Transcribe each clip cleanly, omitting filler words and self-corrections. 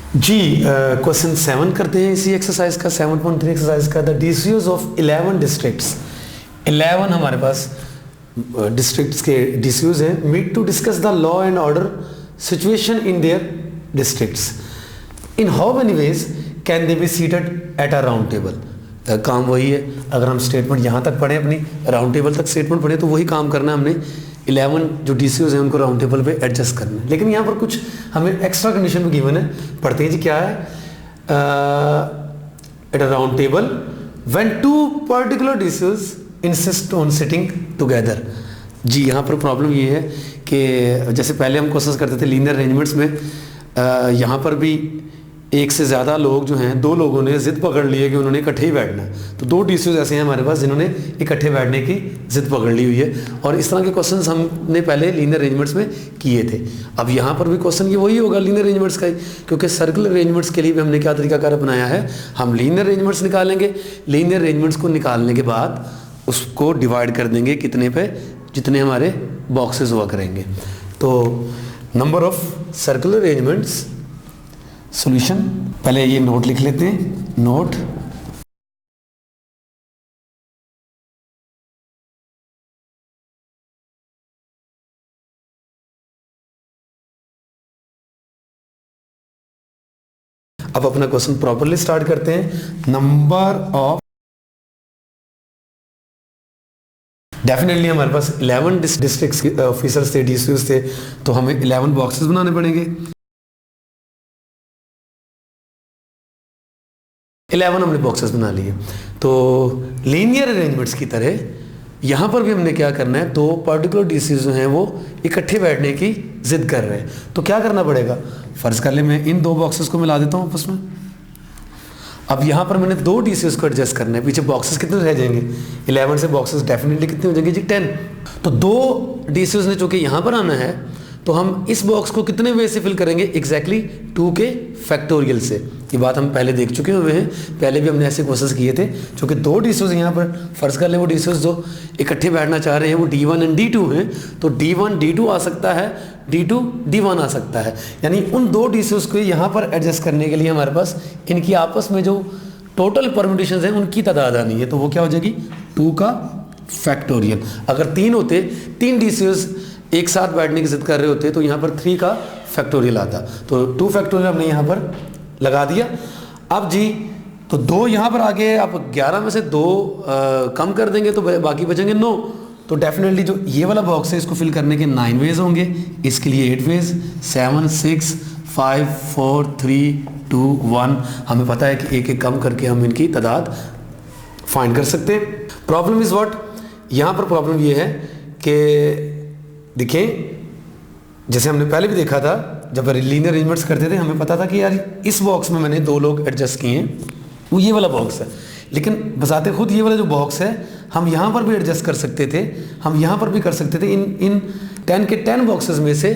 जी question 7 करते हैं इसी एक्सरसाइज का, 7.3 एक्सरसाइज का। द डीसीओज ऑफ 11 डिस्ट्रिक्ट्स, 11 हमारे पास डिस्ट्रिक्ट्स के डीसीओज हैं, meet to discuss the law and order situation in their districts. In how many ways can they be seated at a round table. काम वही है, अगर हम स्टेटमेंट यहाँ तक पढ़ें, अपनी राउंड टेबल तक स्टेटमेंट पढ़ें, तो वही काम करना है हमने। 11 जो डीसीओज हैं उनको राउंड टेबल पे एडजस्ट करना है। लेकिन यहाँ पर कुछ हमें एक्स्ट्रा कंडीशन भी गिवन है, पढ़ते हैं जी क्या है। At a round table when two particular DCOs insist on sitting together. जी यहाँ पर प्रॉब्लम ये है कि जैसे पहले हम कोशिश करते थे लीनियर अरेंजमेंट्स में, यहाँ पर भी एक से ज़्यादा लोग जो हैं, दो लोगों ने ज़िद पकड़ ली है कि उन्होंने इकट्ठे ही बैठना है। तो दो डीसीओज ऐसे हैं हमारे पास जिन्होंने इकट्ठे बैठने की ज़िद पकड़ ली हुई है, और इस तरह के क्वेश्चंस हमने पहले लीनियर अरेंजमेंट्स में किए थे। अब यहाँ पर भी क्वेश्चन ये वही होगा लीनियर अरेंजमेंट्स का ही, क्योंकि सर्कुलर अरेंजमेंट्स के लिए भी हमने क्या तरीकाकार अपनाया है, हम लीनियर अरेंजमेंट्स निकालेंगे, लीनियर अरेंजमेंट्स को निकालने के बाद उसको डिवाइड कर देंगे कितने पे, जितने हमारे बॉक्सेस हुआ करेंगे। तो number of circular arrangements solution, पहले ये नोट लिख लेते हैं, नोट अब अपना क्वेश्चन प्रॉपरली स्टार्ट करते हैं। नंबर ऑफ, डेफिनेटली हमारे पास 11 डिस्ट्रिक्ट ऑफिसर्स थे, डीसीओज थे, तो हमें 11 बॉक्सेस बनाने पड़ेंगे। 11 हमने बॉक्सेस बना लिए। तो लीनियर अरेंजमेंट्स की तरह यहाँ पर भी हमने क्या करना है, दो पर्टिकुलर डीसीज जो हैं वो इकट्ठे बैठने की जिद कर रहे हैं। तो क्या करना पड़ेगा, फर्ज कर ले मैं इन दो बॉक्सेस को मिला देता हूँ आपस में। अब यहाँ पर मैंने दो डीसीज को एडजस्ट करना है, पीछे बॉक्सेस कितने रह जाएंगे, 11 से बॉक्सेस डेफिनेटली कितने हो जाएंगे जी, 10। तो दो डीसीज ने चूँकि यहाँ पर आना है, तो हम इस बॉक्स को कितने वे से फिल करेंगे, एग्जैक्टली 2 के फैक्टोरियल से। ये बात हम पहले देख चुके हुए हैं, पहले भी हमने ऐसे कोशिश किए थे। क्योंकि दो डीसीज यहाँ पर फर्ज कर ले, वो डीसीज जो इकट्ठे बैठना चाह रहे हैं वो D1 और D2 हैं, तो D1 D2 आ सकता है, D2 D1 आ सकता है। यानी उन दो डीसीज को यहाँ पर एडजस्ट करने के लिए हमारे पास इनकी आपस में जो टोटल परम्यूटेशंस हैं उनकी तादाद आनी है, तो वो क्या हो जाएगी, 2 का फैक्टोरियल। अगर 3 होते, 3 डीसीज एक साथ बैठने की जिद कर रहे होते, तो यहाँ पर 3 का फैक्टोरियल आता। तो 2 फैक्टोरियल हमने यहाँ पर लगा दिया। अब जी तो 2 यहाँ पर आगे, आप 11 में से 2 कम कर देंगे तो बाकी बचेंगे 9। तो डेफिनेटली जो ये वाला बॉक्स है इसको फिल करने के 9 वेज होंगे, इसके लिए 8 वेज, 7 6 5 4 3 2 1। हमें पता है कि एक एक कम करके हम इनकी तादाद फाइंड कर सकते हैं। प्रॉब्लम इज़ व्हाट, यहाँ पर प्रॉब्लम ये है कि देखिए, जैसे हमने पहले भी देखा था, जब लीनियर अरेंजमेंट्स करते थे हमें पता था कि यार इस बॉक्स में मैंने 2 लोग एडजस्ट किए हैं, वो ये वाला बॉक्स है। लेकिन बजाते खुद ये वाला जो बॉक्स है हम यहाँ पर भी एडजस्ट कर सकते थे, हम यहाँ पर भी कर सकते थे। इन 10 के 10 बॉक्सेस में से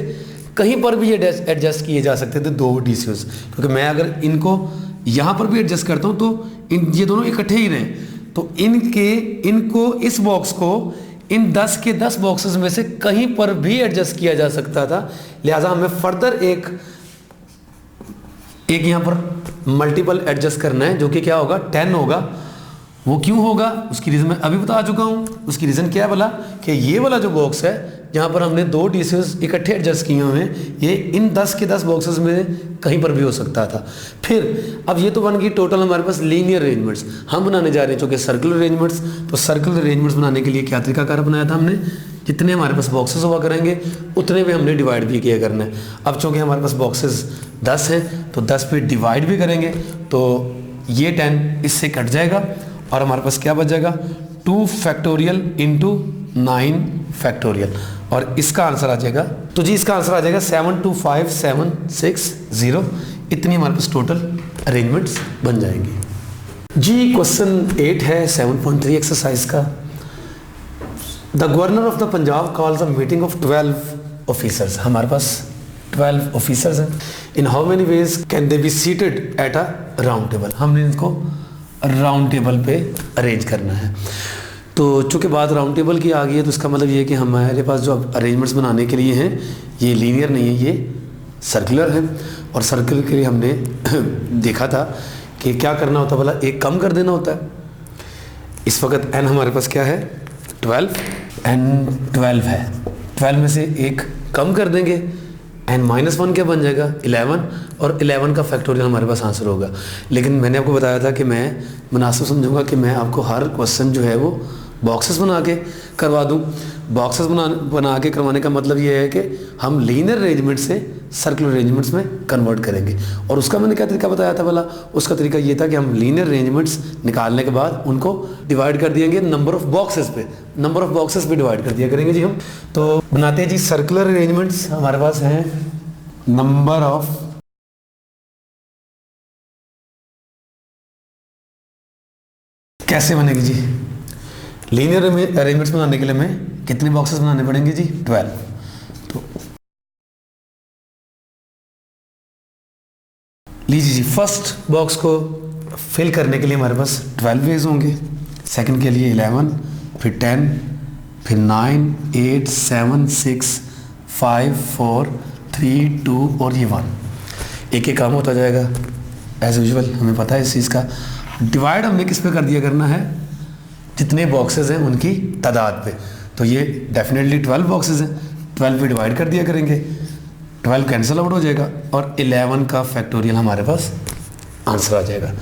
कहीं पर भी एडजस्ट किए जा सकते थे 2 डीसीओज, क्योंकि मैं अगर इनको यहाँ पर भी एडजस्ट करता हूँ तो ये दोनों इकट्ठे ही रहें, तो इनको इस बॉक्स को इन 10 के 10 बॉक्सेस में से कहीं पर भी एडजस्ट किया जा सकता था। लिहाजा हमें फर्दर एक यहाँ पर मल्टीपल एडजस्ट करना है, जो कि क्या होगा, 10 होगा। वो क्यों होगा उसकी रीज़न मैं अभी बता चुका हूँ। उसकी रीज़न क्या है बोला कि ये वाला जो बॉक्स है जहाँ पर हमने 2 डीसीज इकट्ठे एडजस्ट किए हुए हैं, ये इन 10 के 10 बॉक्सेस में कहीं पर भी हो सकता था। फिर अब ये तो बन गई टोटल हमारे पास लीनियर अरेंजमेंट्स। हम बनाने जा रहे हैं चूँकि सर्कुलर अरेंजमेंट्स, तो सर्कुलर अरेंजमेंट्स बनाने के लिए क्या तरीकाकार अपनाया था हमने, जितने हमारे पास बॉक्सेस हुआ करेंगे उतने में हमने डिवाइड भी किया करना है। अब चूँकि हमारे पास बॉक्सेस 10 हैं तो 10 पे डिवाइड भी करेंगे, तो ये 10 इससे कट जाएगा और हमारे पास क्या बच जाएगा, 2 फैक्टोरियल इंटू 9 फैक्टोरियल, और इसका आंसर आ जाएगा, तो जी इसका आंसर आ जाएगा 725,760। इतनी हमारे पास टोटल अरेंजमेंट्स बन जाएंगी। जी क्वेश्चन 8 है 7.3 एक्सरसाइज का। The governor of the Punjab calls a meeting of 12 officers. हमारे पास 12 ऑफिसर्स हैं। इन how many ways can they be seated at a round table. हमने इनको राउंड टेबल पे अरेंज करना है। तो चूँकि बात राउंड टेबल की आ गई है, तो इसका मतलब ये है कि हमारे पास जो अरेंजमेंट्स बनाने के लिए हैं ये लीनियर नहीं है, ये सर्कुलर है। और सर्कल के लिए हमने देखा था कि क्या करना होता है, बोला एक कम कर देना होता है। इस वक्त n हमारे पास क्या है 12, n 12 है, 12 में से एक कम कर देंगे, n-1 क्या बन जाएगा 11, और 11 का फैक्टोरियल हमारे पास आंसर होगा। लेकिन मैंने आपको बताया था कि मैं मुनासिब समझूंगा कि मैं आपको हर क्वेश्चन जो है वो बॉक्सेस बना के करवा दूं। बॉक्सेस बना के करवाने का मतलब ये है कि हम लीनियर अरेंजमेंट से सर्कुलर अरेंजमेंट्स में कन्वर्ट करेंगे। और उसका मैंने क्या तरीका बताया था, भला उसका तरीका ये था कि हम लीनियर अरेंजमेंट्स निकालने के बाद उनको डिवाइड कर दिएंगे नंबर ऑफ बॉक्सेस पे, नंबर ऑफ बॉक्सेस पे डिवाइड कर दिया करेंगे जी हम। तो बनाते हैं जी सर्कुलर अरेंजमेंट्स, हमारे पास हैं नंबर ऑफ कैसे बनेगी जी लीनियर अरेंजमेंट्स बनाने के लिए हमें कितने बॉक्सेस बनाने पड़ेंगे जी 12। तो लीजिए जी फर्स्ट बॉक्स को फिल करने के लिए हमारे पास 12 वेज होंगे, सेकंड के लिए 11, फिर 10, फिर 9, 8, 7, 6, 5, 4, 3, 2 और ये 1। एक एक काम होता जाएगा एज यूजुअल, हमें पता है इस चीज़ का। डिवाइड हमने किस पे कर दिया करना है, जितने बॉक्सेस हैं उनकी तादाद पे। तो ये डेफिनेटली 12 बॉक्सेस हैं, 12 पे डिवाइड कर दिया करेंगे, 12 कैंसिल आउट हो जाएगा और 11 का फैक्टोरियल हमारे पास आंसर आ जाएगा।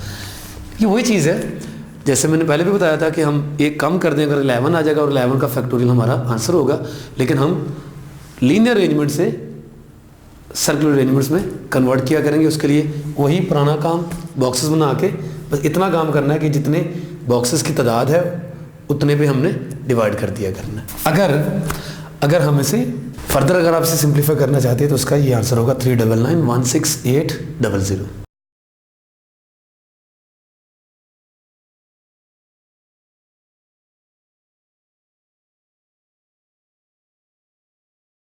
ये वही चीज़ है जैसे मैंने पहले भी बताया था कि हम एक कम कर दें अगर 11 आ जाएगा और 11 का फैक्टोरियल हमारा आंसर होगा। लेकिन हम लीनियर अरेंजमेंट से सर्कुलर अरेंजमेंट्स में कन्वर्ट किया करेंगे। उसके लिए वही पुराना काम बॉक्सेस बना के बस इतना काम करना है कि जितने बॉक्सेस की तादाद है उतने पे हमने डिवाइड कर दिया करना है। अगर हम इसे फर्दर अगर आप इसे सिंप्लीफाई करना चाहते हैं तो उसका ये आंसर होगा 399168000।